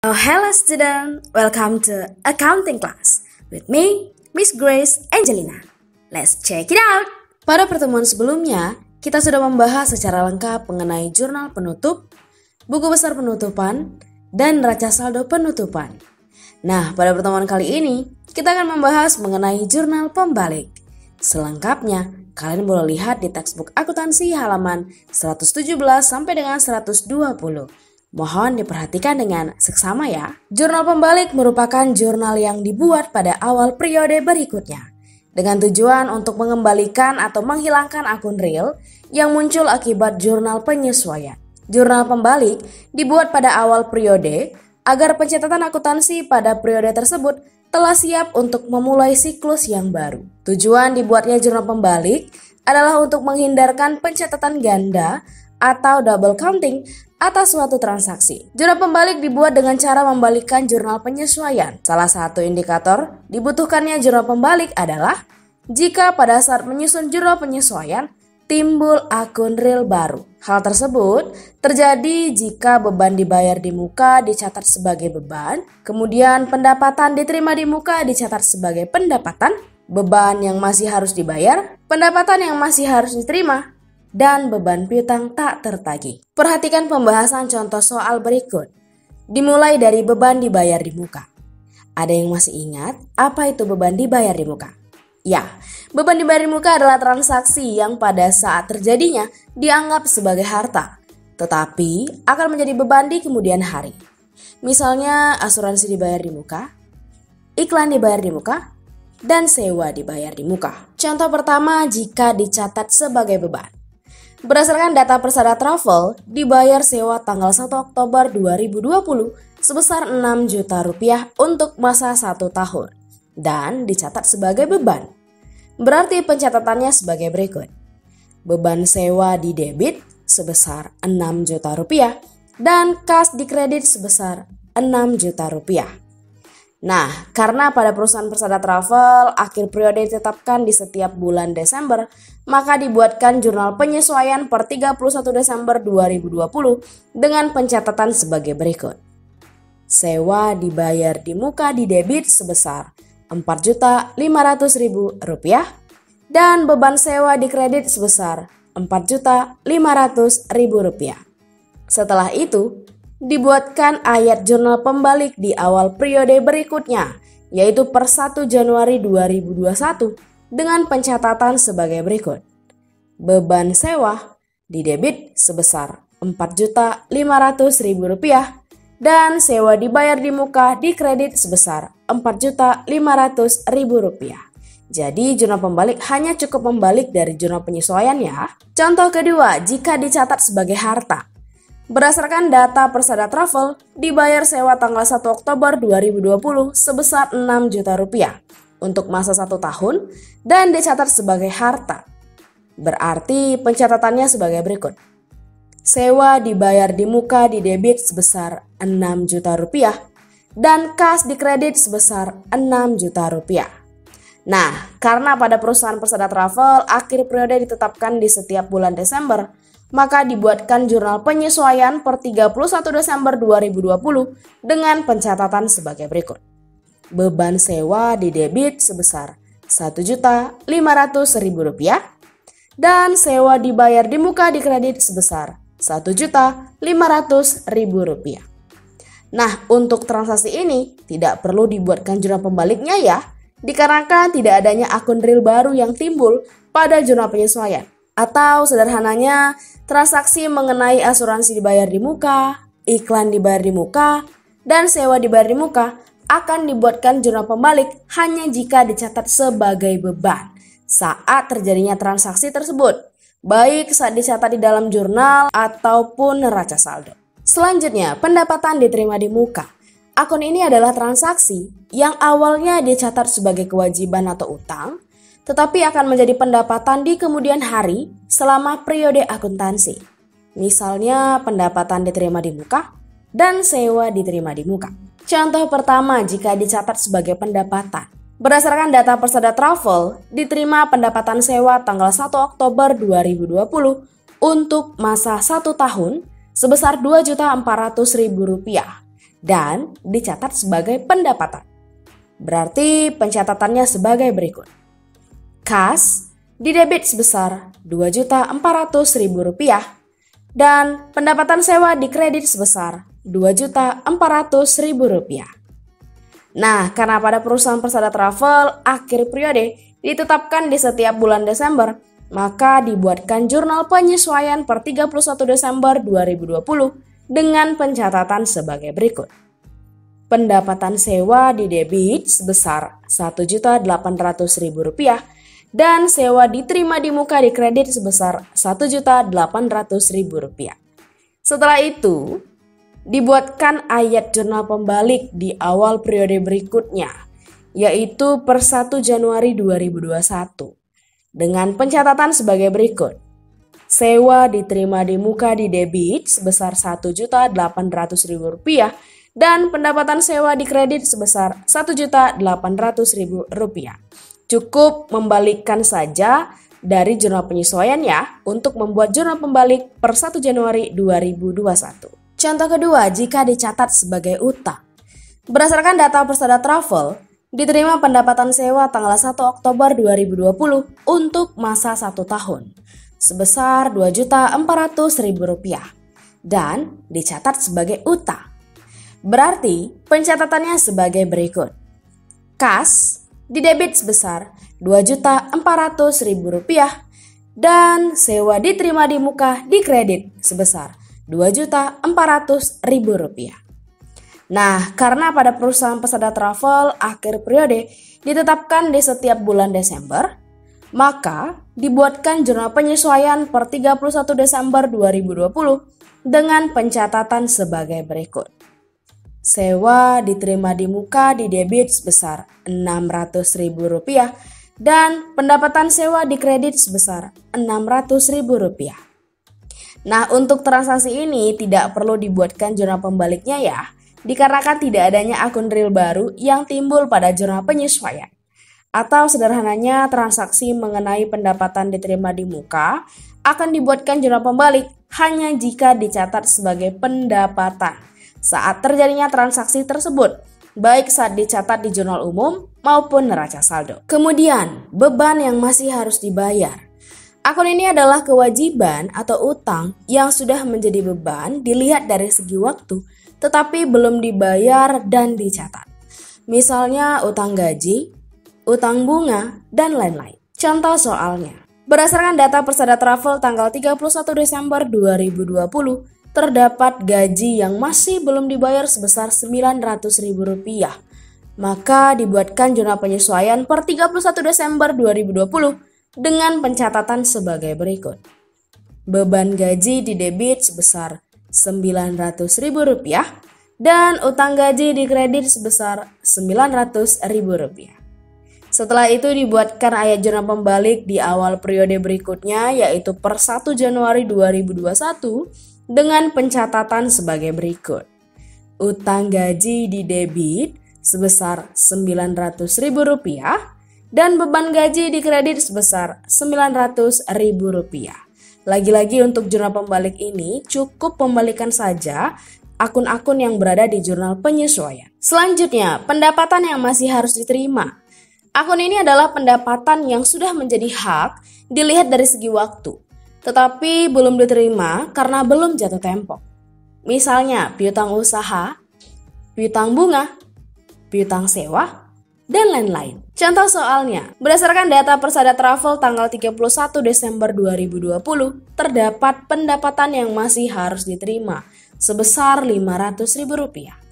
Hello student, welcome to accounting class with me, Miss Grace Angelina. Let's check it out. Pada pertemuan sebelumnya, kita sudah membahas secara lengkap mengenai jurnal penutup, buku besar penutupan, dan neraca saldo penutupan. Nah, pada pertemuan kali ini, kita akan membahas mengenai jurnal pembalik. Selengkapnya, kalian boleh lihat di textbook akuntansi halaman 117 sampai dengan 120. Mohon diperhatikan dengan seksama ya. Jurnal pembalik merupakan jurnal yang dibuat pada awal periode berikutnya dengan tujuan untuk mengembalikan atau menghilangkan akun real yang muncul akibat jurnal penyesuaian. Jurnal pembalik dibuat pada awal periode agar pencatatan akuntansi pada periode tersebut telah siap untuk memulai siklus yang baru. Tujuan dibuatnya jurnal pembalik adalah untuk menghindarkan pencatatan ganda atau double counting atas suatu transaksi. Jurnal pembalik dibuat dengan cara membalikkan jurnal penyesuaian. Salah satu indikator dibutuhkannya jurnal pembalik adalah jika pada saat menyusun jurnal penyesuaian timbul akun real baru. Hal tersebut terjadi jika beban dibayar di muka dicatat sebagai beban, kemudian pendapatan diterima di muka dicatat sebagai pendapatan, beban yang masih harus dibayar, pendapatan yang masih harus diterima, dan beban piutang tak tertagih. Perhatikan pembahasan contoh soal berikut. Dimulai dari beban dibayar di muka. Ada yang masih ingat apa itu beban dibayar di muka? Ya, beban dibayar di muka adalah transaksi yang pada saat terjadinya dianggap sebagai harta, tetapi akan menjadi beban di kemudian hari. Misalnya asuransi dibayar di muka, iklan dibayar di muka, dan sewa dibayar di muka. Contoh pertama jika dicatat sebagai beban. Berdasarkan data Persada Travel, dibayar sewa tanggal 1 Oktober 2020 sebesar 6 juta rupiah untuk masa 1 tahun dan dicatat sebagai beban. Berarti pencatatannya sebagai berikut. Beban sewa di debit sebesar 6 juta rupiah dan kas di kredit sebesar 6 juta rupiah. Nah, karena pada perusahaan Persada Travel akhir periode ditetapkan di setiap bulan Desember, maka dibuatkan jurnal penyesuaian per 31 Desember 2020 dengan pencatatan sebagai berikut. Sewa dibayar di muka di debit sebesar Rp4.500.000 dan beban sewa di kredit sebesar Rp4.500.000. Setelah itu, dibuatkan ayat jurnal pembalik di awal periode berikutnya, yaitu per 1 Januari 2021 dengan pencatatan sebagai berikut. Beban sewa di debit sebesar Rp4.500.000 dan sewa dibayar di muka di kredit sebesar Rp4.500.000. Jadi jurnal pembalik hanya cukup membalik dari jurnal penyesuaian ya. Contoh kedua, jika dicatat sebagai harta. Berdasarkan data Persada Travel, dibayar sewa tanggal 1 Oktober 2020 sebesar 6 juta rupiah untuk masa 1 tahun dan dicatat sebagai harta. Berarti pencatatannya sebagai berikut. Sewa dibayar di muka di debit sebesar 6 juta rupiah dan kas di kredit sebesar 6 juta rupiah. Nah, karena pada perusahaan Persada Travel akhir periode ditetapkan di setiap bulan Desember, maka dibuatkan jurnal penyesuaian per 31 Desember 2020 dengan pencatatan sebagai berikut. Beban sewa di debit sebesar Rp1.500.000 dan sewa dibayar di muka di kredit sebesar Rp1.500.000. Nah, untuk transaksi ini tidak perlu dibuatkan jurnal pembaliknya ya, dikarenakan tidak adanya akun real baru yang timbul pada jurnal penyesuaian. Atau sederhananya, transaksi mengenai asuransi dibayar di muka, iklan dibayar di muka, dan sewa dibayar di muka akan dibuatkan jurnal pembalik hanya jika dicatat sebagai beban saat terjadinya transaksi tersebut, baik saat dicatat di dalam jurnal ataupun neraca saldo. Selanjutnya, pendapatan diterima di muka. Akun ini adalah transaksi yang awalnya dicatat sebagai kewajiban atau utang, tetapi akan menjadi pendapatan di kemudian hari selama periode akuntansi. Misalnya pendapatan diterima di muka dan sewa diterima di muka. Contoh pertama jika dicatat sebagai pendapatan. Berdasarkan data Persada Travel, diterima pendapatan sewa tanggal 1 Oktober 2020 untuk masa 1 tahun sebesar Rp2.400.000 dan dicatat sebagai pendapatan. Berarti pencatatannya sebagai berikut. Kas didebit sebesar Rp2.400.000 dan pendapatan sewa dikredit sebesar Rp2.400.000. Nah, karena pada perusahaan Persada Travel akhir periode ditetapkan di setiap bulan Desember, maka dibuatkan jurnal penyesuaian per 31 Desember 2020 dengan pencatatan sebagai berikut. Pendapatan sewa didebit sebesar Rp1.800.000 dan sewa diterima di muka dikredit sebesar Rp1.800.000. Setelah itu, dibuatkan ayat jurnal pembalik di awal periode berikutnya, yaitu per 1 Januari 2021, dengan pencatatan sebagai berikut. Sewa diterima di muka didebit sebesar Rp1.800.000 dan pendapatan sewa dikredit sebesar Rp1.800.000. Cukup membalikkan saja dari jurnal penyesuaian ya untuk membuat jurnal pembalik per 1 Januari 2021. Contoh kedua, jika dicatat sebagai utang. Berdasarkan data Persada Travel, diterima pendapatan sewa tanggal 1 Oktober 2020 untuk masa 1 tahun sebesar Rp2.400.000 dan dicatat sebagai utang. Berarti pencatatannya sebagai berikut. Kas didebit sebesar Rp2.400.000 dan sewa diterima di muka dikredit sebesar Rp2.400.000. Nah, karena pada perusahaan Persada Travel akhir periode ditetapkan di setiap bulan Desember, maka dibuatkan jurnal penyesuaian per 31 Desember 2020 dengan pencatatan sebagai berikut. Sewa diterima di muka didebit sebesar Rp600.000 dan pendapatan sewa dikredit sebesar Rp600.000. Nah, untuk transaksi ini tidak perlu dibuatkan jurnal pembaliknya ya, dikarenakan tidak adanya akun real baru yang timbul pada jurnal penyesuaian. Atau sederhananya transaksi mengenai pendapatan diterima di muka akan dibuatkan jurnal pembalik hanya jika dicatat sebagai pendapatan saat terjadinya transaksi tersebut, baik saat dicatat di jurnal umum maupun neraca saldo. Kemudian, beban yang masih harus dibayar. Akun ini adalah kewajiban atau utang yang sudah menjadi beban dilihat dari segi waktu, tetapi belum dibayar dan dicatat. Misalnya utang gaji, utang bunga, dan lain-lain. Contoh soalnya. Berdasarkan data Persada Travel tanggal 31 Desember 2020, terdapat gaji yang masih belum dibayar sebesar Rp900.000. Maka dibuatkan jurnal penyesuaian per 31 Desember 2020 dengan pencatatan sebagai berikut. Beban gaji didebit sebesar Rp900.000 dan utang gaji dikredit sebesar Rp900.000. Setelah itu dibuatkan ayat jurnal pembalik di awal periode berikutnya, yaitu per 1 Januari 2021 dengan pencatatan sebagai berikut. Utang gaji didebit sebesar Rp900.000 dan beban gaji dikredit sebesar Rp900.000. Lagi-lagi untuk jurnal pembalik ini cukup membalikan saja akun-akun yang berada di jurnal penyesuaian. Selanjutnya, pendapatan yang masih harus diterima. Akun ini adalah pendapatan yang sudah menjadi hak dilihat dari segi waktu, tetapi belum diterima karena belum jatuh tempo. Misalnya piutang usaha, piutang bunga, piutang sewa, dan lain-lain. Contoh soalnya, berdasarkan data Persada Travel tanggal 31 Desember 2020, terdapat pendapatan yang masih harus diterima sebesar Rp500.000.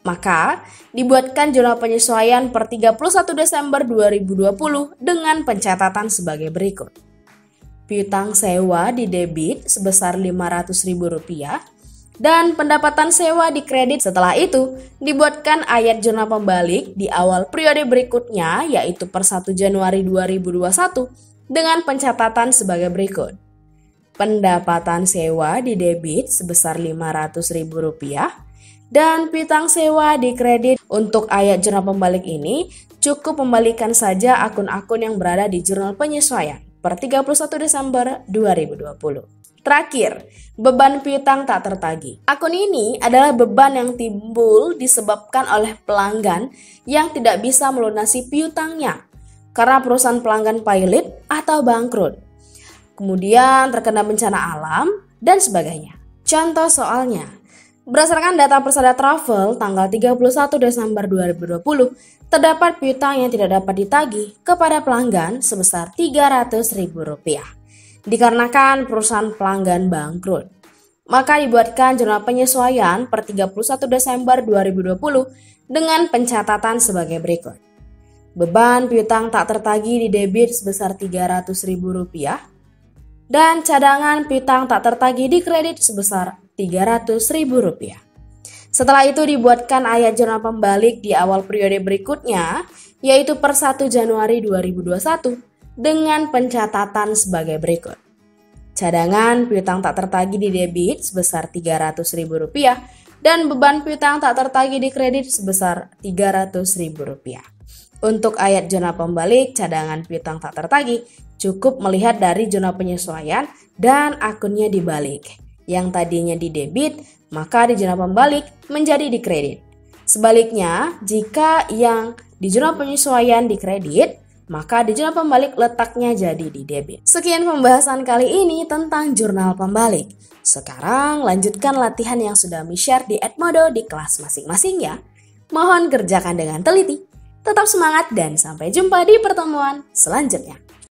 Maka, dibuatkan jurnal penyesuaian per 31 Desember 2020 dengan pencatatan sebagai berikut. Piutang sewa didebit sebesar Rp500.000 dan pendapatan sewa dikredit. Setelah itu, dibuatkan ayat jurnal pembalik di awal periode berikutnya, yaitu per 1 Januari 2021 dengan pencatatan sebagai berikut. Pendapatan sewa didebit sebesar Rp500.000 dan piutang sewa dikredit. Untuk ayat jurnal pembalik ini cukup membalikan saja akun-akun yang berada di jurnal penyesuaian. per 31 Desember 2020. Terakhir, beban piutang tak tertagih. Akun ini adalah beban yang timbul disebabkan oleh pelanggan yang tidak bisa melunasi piutangnya karena perusahaan pelanggan pailit atau bangkrut, kemudian terkena bencana alam, dan sebagainya. Contoh soalnya, berdasarkan data Persada Travel tanggal 31 Desember 2020, terdapat piutang yang tidak dapat ditagih kepada pelanggan sebesar Rp300.000 dikarenakan perusahaan pelanggan bangkrut. Maka dibuatkan jurnal penyesuaian per 31 Desember 2020 dengan pencatatan sebagai berikut. Beban piutang tak tertagih didebit sebesar Rp300.000 dan cadangan piutang tak tertagih dikredit sebesar Rp300.000. Setelah itu dibuatkan ayat jurnal pembalik di awal periode berikutnya, yaitu per 1 Januari 2021 dengan pencatatan sebagai berikut. Cadangan piutang tak tertagih didebit sebesar Rp300.000 dan beban piutang tak tertagih dikredit sebesar Rp300.000. Untuk ayat jurnal pembalik cadangan piutang tak tertagih, cukup melihat dari jurnal penyesuaian dan akunnya dibalik. Yang tadinya didebit, maka di jurnal pembalik menjadi dikredit. Sebaliknya, jika yang di jurnal penyesuaian dikredit, maka di jurnal pembalik letaknya jadi di debit. Sekian pembahasan kali ini tentang jurnal pembalik. Sekarang lanjutkan latihan yang sudah mi-share di Edmodo di kelas masing-masing ya. Mohon kerjakan dengan teliti. Tetap semangat dan sampai jumpa di pertemuan selanjutnya.